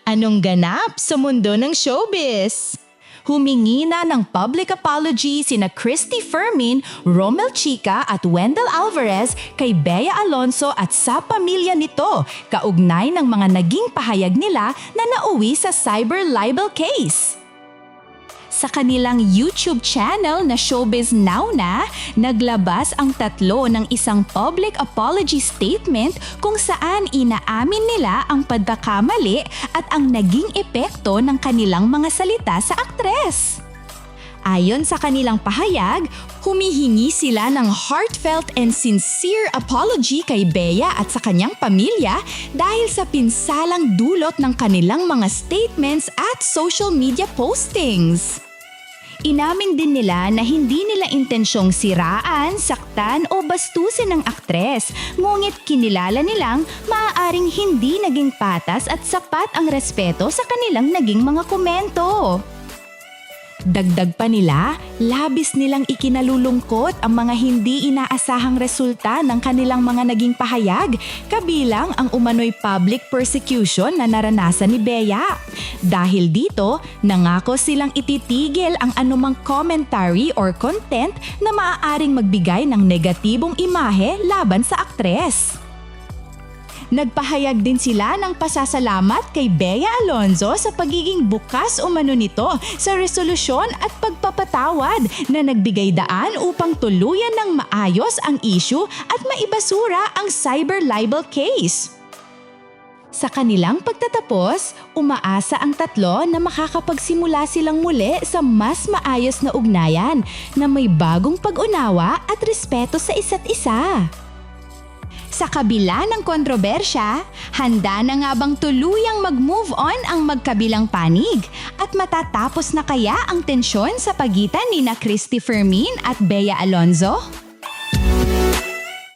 Anong ganap sa mundo ng showbiz? Humingi na ng public apology sina Christy Fermin, Romel Chica at Wendell Alvarez kay Bea Alonzo at sa pamilya nito, kaugnay ng mga naging pahayag nila na nauwi sa cyber libel case. Sa kanilang YouTube channel na Showbiz Now na, naglabas ang tatlo ng isang public apology statement kung saan inaamin nila ang pagkakamali at ang naging epekto ng kanilang mga salita sa aktres. Ayon sa kanilang pahayag, humihingi sila ng heartfelt and sincere apology kay Bea at sa kanyang pamilya dahil sa pinsalang dulot ng kanilang mga statements at social media postings. Inamin din nila na hindi nila intensyong siraan, saktan o bastusin ng aktres, ngunit kinilala nilang maaaring hindi naging patas at sapat ang respeto sa kanilang naging mga komento. Dagdag pa nila, labis nilang ikinalulungkot ang mga hindi inaasahang resulta ng kanilang mga naging pahayag, kabilang ang umano'y public persecution na naranasan ni Bea. Dahil dito, nangako silang ititigil ang anumang commentary or content na maaaring magbigay ng negatibong imahe laban sa aktres. Nagpahayag din sila ng pasasalamat kay Bea Alonzo sa pagiging bukas umano nito sa resolusyon at pagpapatawad na nagbigay daan upang tuluyan ng maayos ang issue at maibasura ang cyber libel case. Sa kanilang pagtatapos, umaasa ang tatlo na makakapagsimula silang muli sa mas maayos na ugnayan na may bagong pag-unawa at respeto sa isa't isa. Sa kabila ng kontrobersya, handa na nga bang tuluyang mag-move on ang magkabilang panig at matatapos na kaya ang tensyon sa pagitan ni Christy Fermin at Bea Alonzo?